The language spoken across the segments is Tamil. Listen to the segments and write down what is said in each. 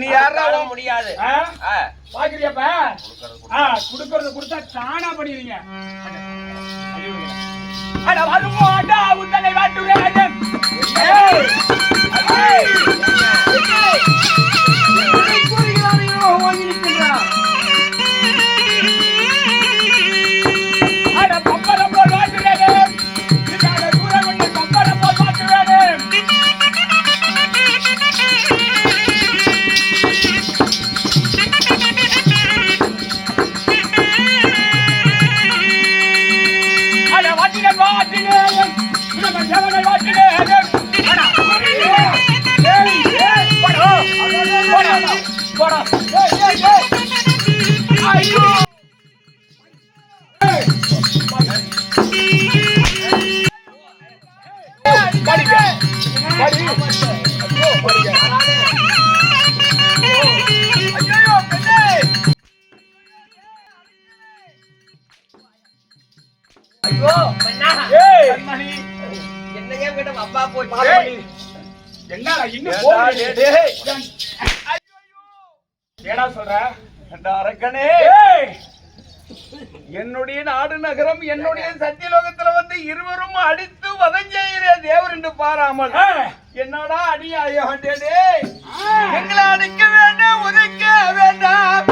நீ யாரா முடியாது பாக்குறியப்ப குடுக்கறது கொடுத்தா தானா பண்ணிடுவீங்க. அட வருமாடா உத்தனை வாட்டுறேன். என்னுடைய நாடு நகரம் என்னுடைய சத்தியலோகத்துல வந்து இருவரும் அடித்து வதஞ்செய்கிற தேவர் என்று பாராமல் என்னடா அடியாயோ எங்களை அடிக்க வேண்டாம் உதைக்க வேண்டாம்.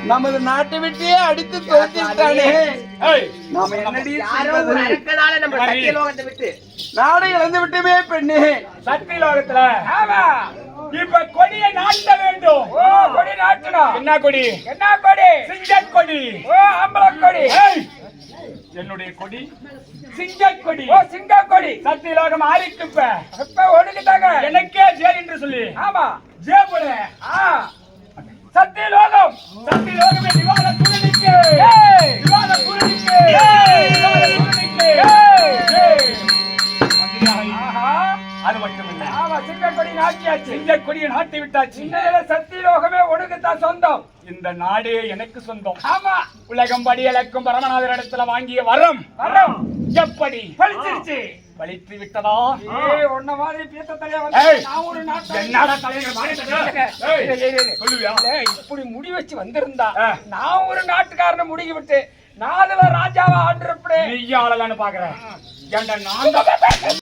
நமது நாட்டை விட்டே அடித்து தோற்றிட்டானே. நாடை இழந்து விட்டுமே பெண்ணே. சத்தியலோகத்துல இப்ப கொடியை நாட்ட வேண்டும். கொடி நாட்டணும். என்ன கொடி? என்ன கொடி? சிங்கக் கொடி. அம்பலக் கொடி. என்னுடைய கொடி சிங்கக் கொடி. சிங்கக் கொடி. சத்தியலோகம் ஆரிக்கு இப்ப ஒடுக்கிட்டாங்க. எனக்கே ஜெய் என்று சொல்லி. ஆமா ஜெய் போல. சத்தியலோகம் சத்தியலோகமே திவால குருணிக்கு. திவால குருணிக்கு. திவால குருணிக்கு. அது மட்டுமில்லை. ஆமா சிங்கக்கொடி நாட்டியாச்சு. சிங்கக்கொடியை நாட்டி விட்டாச்சு. இந்த சத்தியலோகமே ஒடுக்கத்தான் சொந்தம். இந்த நாடே எனக்கு சொந்தம். ஆமா உலகம் படியலக்கும் பரமநாதர் இடத்துல வாங்கிய வரம் வரம் எப்படி பழிச்சிருச்சு? பழித்து விட்டதா? ஒன்ன மாதிரி பீத்த தலையா வந்து நான் ஒரு நாட்டு என்னடா தலைவர் மாதிரி சொல்லுவியா? இப்படி முடி வச்சு வந்திருந்தா நான் ஒரு நாட்டுக்காரனை முடிகி விட்டு நாதுல ராஜாவா ஆண்டுறப்படி நீ ஆளலான்னு பாக்குறேன். ஏன்டா நான்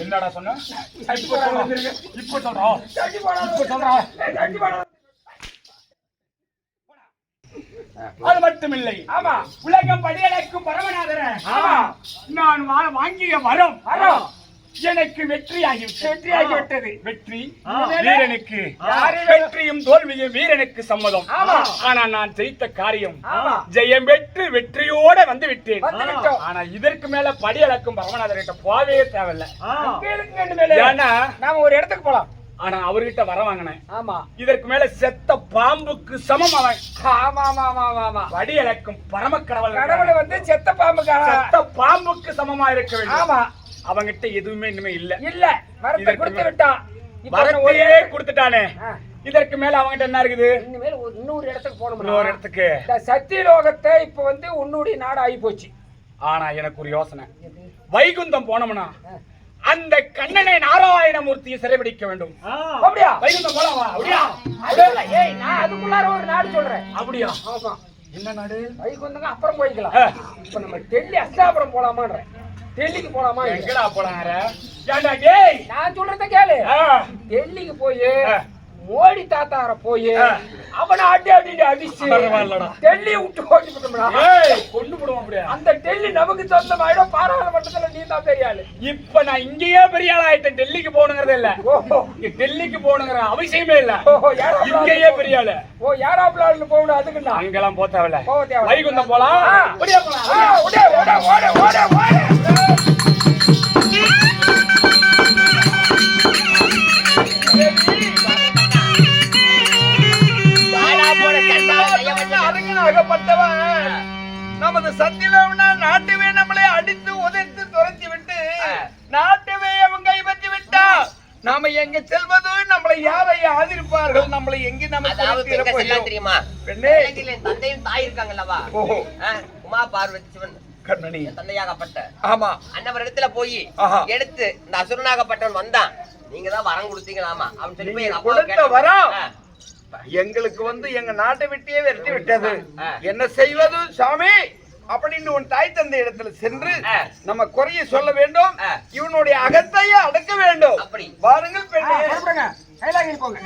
என்னடா சொன்ன? இப்ப சொல்றோம். அது மட்டுமில்லை. ஆமா உலகம் படியலைக்கும் பரமநாதர நான் வாங்கிய வரம் வரம் எனக்கு வெற்றியாகிவிட்டது. வெற்றி வீரனுக்கு, வெற்றியும் தோல்வியும் வீரனுக்கு சம்மதம். ஆனா நான் ஜெயித்த காரியம் ஜெயம் பெற்று வெற்றியோட வந்து விட்டேன். ஆனா இதற்கு மேல படி அளக்கும் பரமநாதர் கிட்ட போவே தேவையில்லை. ஏன்னா நாம ஒரு இடத்துக்கு போலாம். ஆனா அவர்கிட்ட வர வாங்கினேன். ஆமா, இதற்கு மேல செத்த பாம்புக்கு சமம் அவன். வடி அளக்கும் பரம கடவுள் வந்து செத்த பாம்புக்கு சமமா இருக்க வேண்டும். ஆமா, அவங்கிட்ட எதுவுமே இனிமே இல்ல. வரத்தை கொடுத்து விட்டான், வரத்தையே கொடுத்துட்டானே. இதற்கு மேல அவங்கிட்ட என்ன இருக்குது? இனிமேல் இன்னொரு இடத்துக்கு போகணும். இன்னொரு இடத்துக்கு சத்தியலோகத்தை இப்ப வந்து உன்னுடைய நாடு ஆகி போச்சு. ஆனா எனக்கு ஒரு யோசனை. வைகுந்தம் போனோம்னா அந்த கண்ணனை நாராயணமூர்த்தியை சிறைபிடிக்க வேண்டும். அப்படியா? வைகுந்தம் போலாமா? அப்படியா? ஏய், நான் அதுக்குள்ளார ஒரு நாடு சொல்றேன். அப்படியா? ஆமா. என்ன நாடு? வைகுந்தங்க அப்புறம் போய்க்கலாம். இப்ப நம்ம டெல்லி அஸ்தாபுரம் போலாமான்றேன். டெல்லிக்கு போலாமா? எங்கடா போலாங்கற? ஏண்டா டேய், நான் சொல்றத கேளு. டெல்லிக்கு போய் மோடி தாத்தார போய் அவன அடி அடிச்சு டெல்லி விட்டு ஓடி போடுறா. ஏய், கொண்டு போடுவோம். அப்படியே அந்த டெல்லி நமக்கு சொந்தமாயிட. பாராளுமன்றத்துல நீ தான் பெரிய ஆளு. இப்ப நான் இங்கேயே பெரிய ஆள் ஆயிட்டேன். டெல்லிக்கு போகணுங்கிறதே இல்ல. இங்க டெல்லிக்கு போகணுங்கிற அவசியமே இல்ல. இங்கேயே பெரிய ஆளு. ஏரோப்ளேன்ல போகணும். அதுக்கு நான் அங்கெல்லாம் போக தேவையில்ல. வைகுந்தம் போலாம். ஓடியா போலாம். ஓட நமது சத்தியலோகனா நாட்டுவே நம்மளை அடித்து உதைத்து துரத்தி விட்டு நாட்டுவே அவங்க கைப்பற்றி விட்டா நாம எங்க செல்வதோ நம்மளை யாரை ஆதரிப்பார்கள்? நம்மளை எங்க நமக்கு தெரியுமா? தந்தையும் தாய் இருக்காங்கல்லவா, உமா பார்வதி சிவன் கண்ணனி தந்தையாகப்பட்ட. ஆமா, அன்னவர் இடத்துல போய் எடுத்து இந்த அசுரனாகப்பட்டவன் வந்தான். நீங்க தான் வரம் கொடுத்தீங்களாமா அப்படின்னு சொல்லி போய் கொடுத்த வரம் எங்களுக்கு வந்து எங்க நாட்டை விட்டே விரட்டி விட்டது. என்ன செய்வது சாமி அப்படின்னு உன் தாய் தந்தை இடத்துல சென்று நம்ம குறைய சொல்ல வேண்டும். இவனுடைய அகத்தையே அடக்க வேண்டும். பாருங்கள் பெண்ணே, கைலாகி போங்க.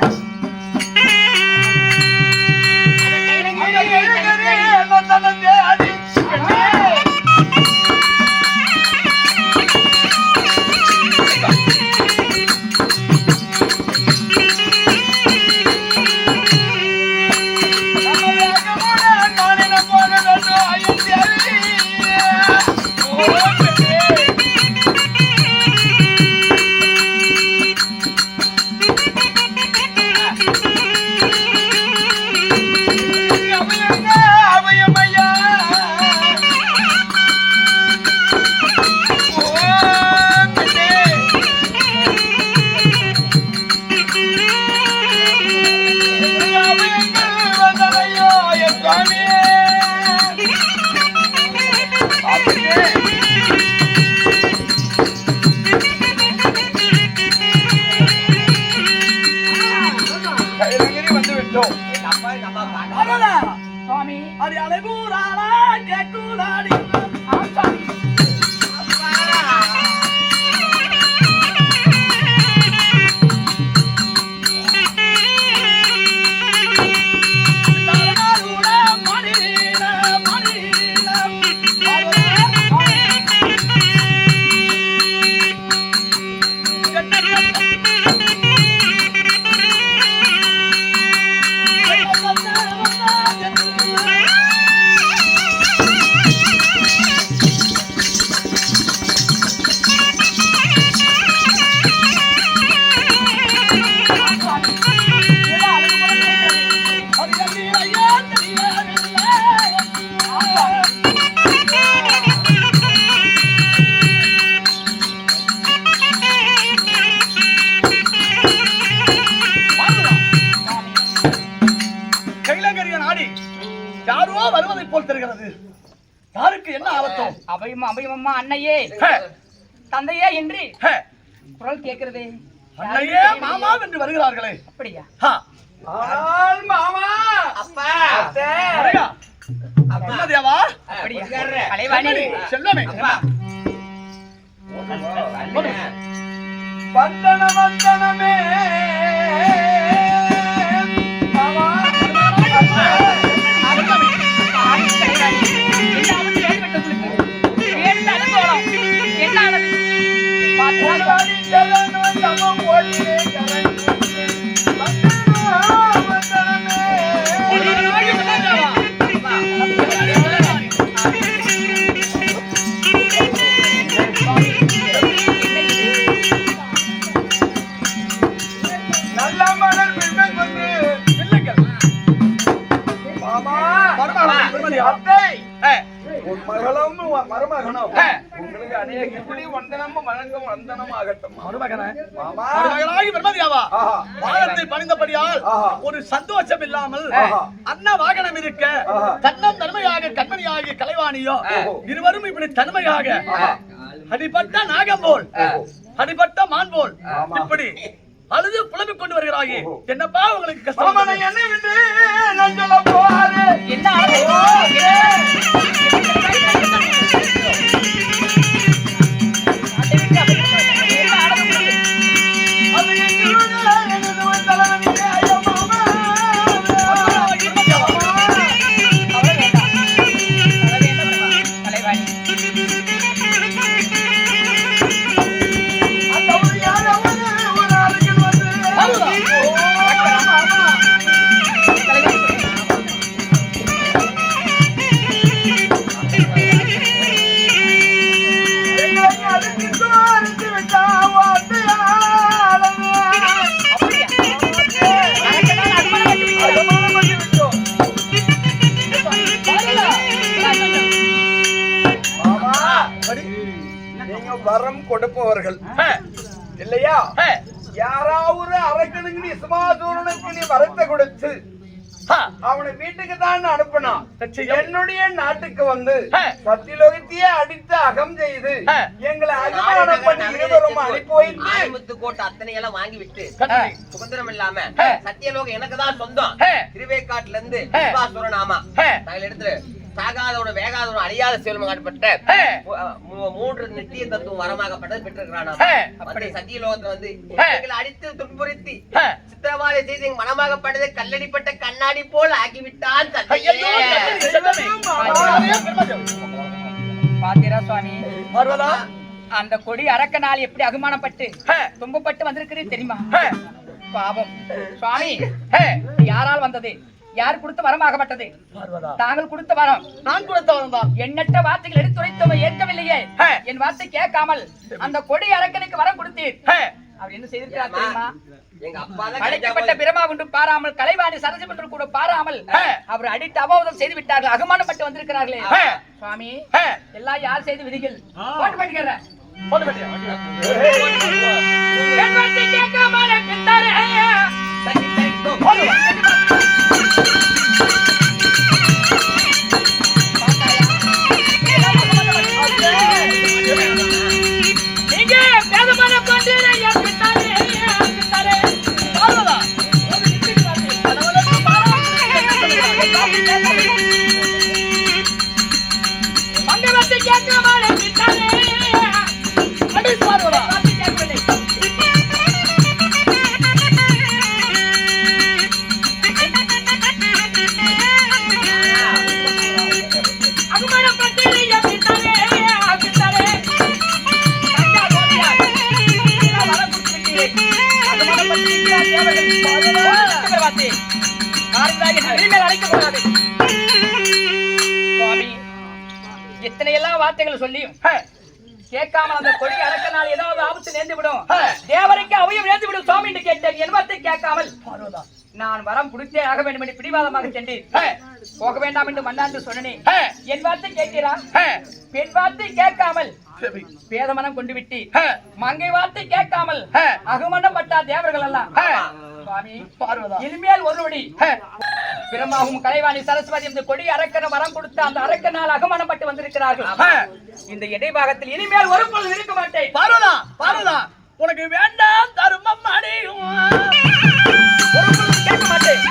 அன்னையே தந்தையே என்று குரல் கேட்கிறதே. அன்னையே மாமா என்று வருகிறார்களே. அப்படியா? மாமா அப்பா தேவா. அப்படியா? கலைவாணி செல்லமே வந்தன வந்தனமே மாமா. என்ன ஒரு சந்தோஷம் இல்லாமல் அன்ன வாகனம் இருக்க தன்னம் தன்மையாக கண்மணியாகிய கலைவாணியோ இருவரும் இப்படி தன்மையாக அடிபட்ட நாகம் போல் அடிபட்ட மான் போல் இப்படி அழுது புலம்பிக் கொண்டு வருகிறாயே என்னப்பா உங்களுக்கு கஷ்டம் வரம் கொடுப்பவர்கள் இல்லையா? யாராவது அரக்கனுக்கு நீ சுமாசூரனுக்கு நீ வரத்தை கொடுத்து அவனை வீட்டுக்கு தான் அனுப்பினா என்னுடைய நாட்டுக்கு வந்து சத்தியலோகத்தையே அடித்து அகம் செய்து எங்களை அகமானம் பண்ணி இருவரும் அனுப்பி வைத்து கோட்டை அத்தனை எல்லாம் வாங்கி விட்டு சுதந்திரம் இல்லாம சத்தியலோகம் எனக்கு தான் சொந்தம் திருவேக்காட்டுல இருந்து ஆமா நாங்கள் எடுத்து சாகாதோட வேகாதோட அழியாத செல்வமாகப்பட்ட 3 நித்திய தத்துவம் வரமாகப்பட்டது பெற்றிருக்கிறான். சத்தியலோகத்துல வந்து எங்களை அடித்து துன்புறுத்தி சித்திரவாதை செய்து எங்க மனமாகப்பட்டது கல்லடிப்பட்ட கண்ணாடி போல் ஆகிவிட்டான். பாத்தீரா சுவாமி, அந்த கொடி அரக்கனால் எப்படி அகுமானப்பட்டு துன்பப்பட்டு வந்திருக்கிறது தெரியுமா? பாவம் சுவாமி, யாரால் வந்தது? யார் கொடுத்த வரமாகப்பட்டது? தாங்கள் கொடுத்த வரம். நான் கொடுத்த வரம் தான். எண்ணற்ற வார்த்தைகள் எடுத்துரைத்தவ ஏற்கவில்லையே. என் வார்த்தை கேட்காமல் அந்த கொடி அரக்கனுக்கு வரம் கொடுத்தீர். அவர் என்ன செய்திருக்கிறார் தெரியுமா? அழைக்கப்பட்ட பிரமா ஒன்று பாராமல் கலைவாணி சரசம் என்று கூட பாராமல் அவர் அடித்து அபவாதம் செய்து விட்டார்கள். அகமானப்பட்டு வந்திருக்கிறார்களே சுவாமி, எல்லாம் யார் செய்த விதிகள்? போட்டு பண்ணிக்கிறேன். எத்தனை எல்லாம் வார்த்தைகள் சொல்லியும் கேட்காமல் அந்த கொடி அரக்கனால் ஏதாவது ஆபத்து நேர்ந்து விடும், தேவருக்கு அவையும் நேர்ந்து விடும் சுவாமி என்று கேட்டேன். என் வார்த்தை கேட்காமல் நான் வரம் கொடுத்தே ஆக வேண்டும் என்று பிடிவாதமாக சென்றேன். போக வேண்டாம் என்று மன்னாண்டு சொன்னேன். என் வார்த்தை கேட்கிறா? பெண் வார்த்தை கேட்காமல் பேதமனம் கொண்டு விட்டு மங்கை வார்த்தை கேட்காமல் அகமனம் பட்டா தேவர்கள் எல்லாம் சுவாமி இனிமேல் ஒருவடி பிரம்மாவும் கலைவாணி சரஸ்வதி இந்த கொடி அரக்கன வரம் கொடுத்த அந்த அரக்கனால் அகமனம் பட்டு வந்திருக்கிறார்கள். இந்த இடைபாகத்தில் இனிமேல் ஒரு பொழுது இருக்க மாட்டேன். பார்வதா, பார்வதா, உனக்கு வேண்டாம் தருமம் அடையும், ஒரு பொழுது கேட்க மாட்டேன்.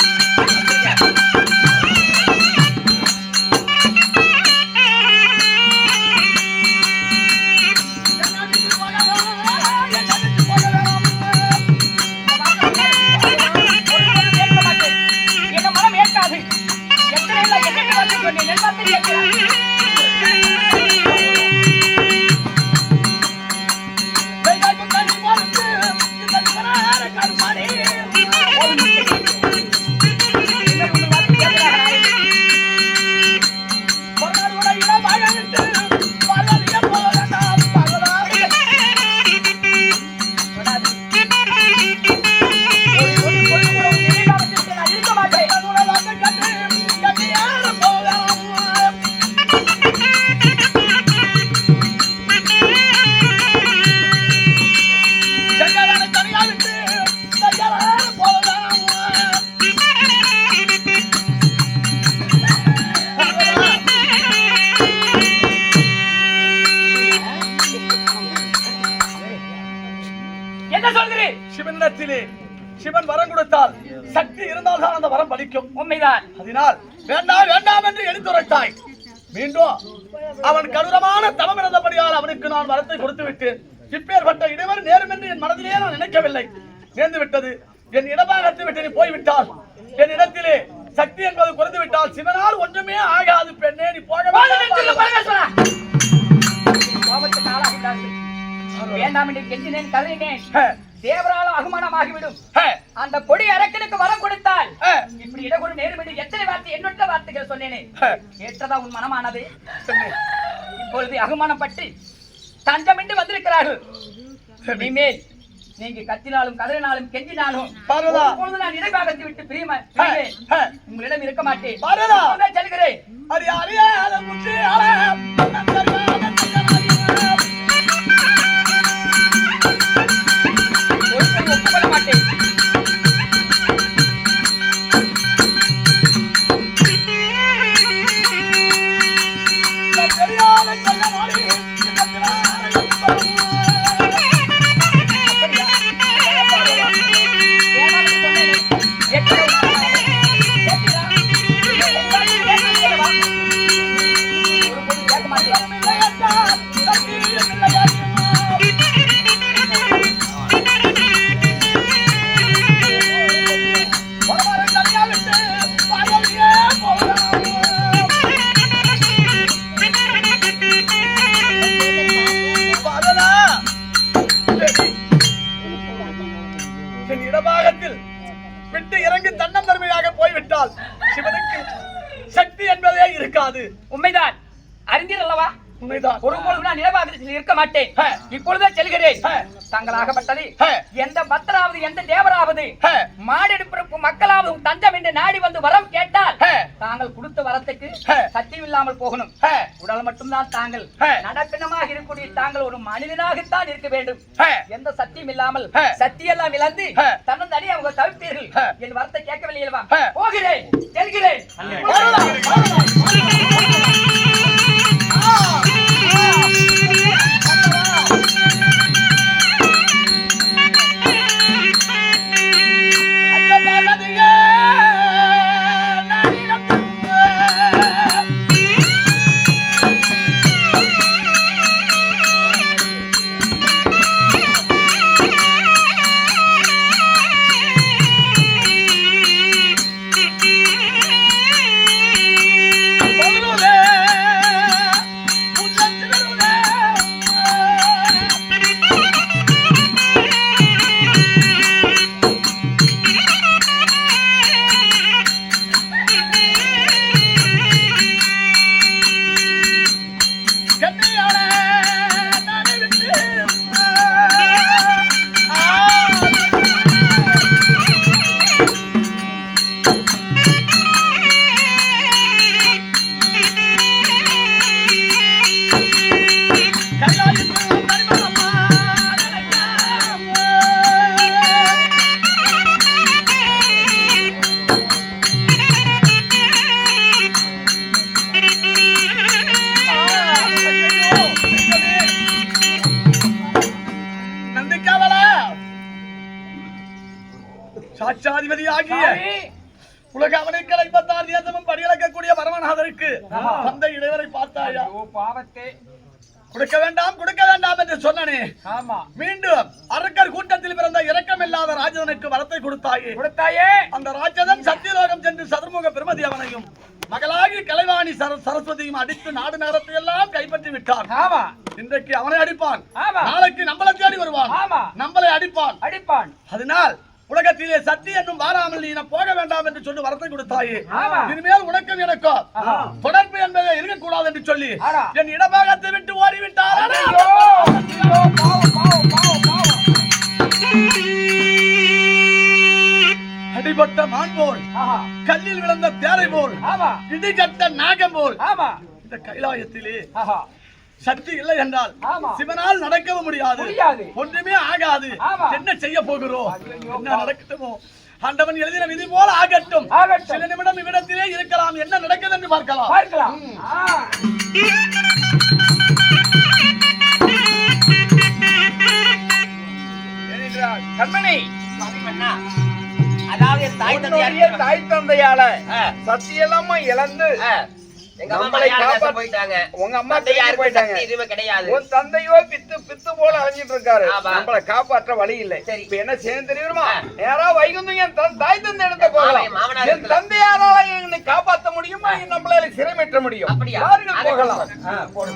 என்ன சொல்கிறேன்? சிவனிடத்திலே சிவன் வரம் கொடுத்தால் சக்தி இருந்தால் தான் அந்த வரம் பலிக்கும். உண்மைதான். அதனால் வேண்டாம் வேண்டாம் என்று எடுத்துரைத்தாய். மீண்டும் அவன் கடுரமான தவம் இருந்தபடியால் அவனுக்கு நான் வரத்தை கொடுத்து விட்டேன். இப்பேற்பட்ட இடைவர் நேரும் என்று என் மனதிலே நான் நினைக்கவில்லை. நேர்ந்து விட்டது. என் இடபாகத்தை விட்டு நீ போய்விட்டால், என் இடத்திலே சக்தி என்பது குறைந்து விட்டால் சிவனால் ஒன்றுமே ஆகாது. பெண்ணே நீ போக வேண்டாம் என்று கெஞ்சினேன், கதறினேன். தேவரால அகுமானமாகிவிடும். அந்த கொடி அரக்கனுக்கு வரம் கொடுத்தால் இப்படி இடகொடு நேர்மடி எத்தனை வார்த்தை எண்ணற்ற வார்த்தைகள் சொன்னேனே, ஏற்றதா உன் மனமானது? இப்பொழுது அகுமானப்பட்டு தஞ்சமின்றி வந்திருக்கிறார்கள். இனிமேல் நீங்க கத்தினாலும் கதறினாலும் கெஞ்சினாலும் இப்பொழுது நான் இடைபாகத்தை விட்டு உங்களிடம் இருக்க மாட்டேன். செல்கிறேன். ஒப்புக்கொள்ள மாட்டேன். விட்டு இறங்கி தன்னம் தன்மையாக போய்விட்டால் சிவனுக்கு சக்தி என்பதே இருக்காது. உண்மைதான். அறிஞர் அல்லவா? உண்மைதான். ஒருபொழுது நான் நிலவாகத்தில் இருக்க மாட்டேன். இப்பொழுதே செல்கிறேன். தங்களாகப்பட்டது எந்த பக்தராவது எந்த தேவராவது மாடெடுப்பிற்கு மக்களாவது தஞ்சம் என்று நாடி வந்து வரம் கேட்டால் தாங்கள் கொடுத்த வரத்துக்கு சத்தியம் இல்லாமல் போகணும். உடல் மட்டும்தான் தாங்கள் நடப்பினமாக இருக்கக்கூடிய தாங்கள் ஒரு மனிதனாகத்தான் இருக்க வேண்டும். எந்த சத்தியம் இல்லாமல் சத்தியெல்லாம் இழந்து தன்னந்தனி அவங்க தவிப்பீர்கள். என் வரத்தை கேட்கவில்லை அல்லவா? போகிறேன், செல்கிறேன். சாட்சாதிபதியாகிய உலக அவனுக்கு 56 தேசமும் படியளக்கக்கூடிய பரமநாதருக்கு அந்த இடைவரை பார்த்தாயா? பாவத்தே கொடுக்க வேண்டாம் என்று சொன்னனே. மீண்டும் அரக்கர் கூட்டத்தில் பிறந்த இரக்கமில்லாத ராஜதனுக்கு வரத்தை கொடுத்தாயே. அந்த ராஜதன் சத்தியலோகம் சென்று சதுர்முக பிரமதி அவனையும் மகளாகி கலைவாணி சரஸ்வதியும் அடித்து நாடு நகரத்தை எல்லாம் கைப்பற்றி விட்டார். இன்றைக்கு அவனை அடிப்பான், நாளைக்கு நம்மளை தேடி வருவான், நம்மளை அடிப்பான். அதனால் உலகத்திலே சக்தி என்னும் வாராமல் நீ போக வேண்டாம் என்று சொல்லி வரத்தை கொடுத்தாயே. இனிமேல் உனக்கும் எனக்கும் தொடர்பு என்பதை இருக்கக்கூடாது என்று சொல்லி என் இடபாகத்தை விட்டு ஓடிவிட்டார். அடிபட்ட மான் போல், கல்லில் விழுந்த தேரை போல், இடிகட்ட நாகம் போல் இந்த கைலாயத்திலே சக்தி இல்லை என்றால் சிவனால் நடக்கவும் முடியாது, ஒன்றுமே ஆகாது. என்ன செய்ய போகிறோம்? என்ன நடக்கட்டுமோ? ஆண்டவன் எழுதின விதி போல ஆகட்டும். சில நிமிடம் இவ்விடத்திலே இருக்கலாம். என்ன நடக்குது என்று பார்க்கலாம். என்றால் கண்மணி சுவாமி மன்னா, அதாவது என் தாய் உன்னுடைய தந்தையார் தாய் தந்தையால ஆ. சத்தியெல்லாமா இழந்து எங்க அம்மா நம்மளை மலையாள தேசம் காப்பாத்த- போயிட்டாங்க. உங்க அம்மா தந்தையாருக்கு போயிட்டாங்க. சக்தி எதுவுமே கிடையாது. உன் தந்தையோ பித்து போல அலைஞ்சிட்டு இருக்காரு. ஆமா. நம்மளை காப்பாற்ற வழி இல்லை. சரி. இப்ப என்ன செய்ய தெரியுமா? ஆ. நேரா வைகுந்தம் என் தாய் தந்தை இடத்த போகலாம். என் மாமனார் என் இடத்துல. தந்தையாரால என்னை காப்பாற்ற முடியுமா? நம்மளால சிறைமேற்ற முடியும். அப்படியா? வாருங்கள் அதை போகலாம். சொல்லுங்க. போடு.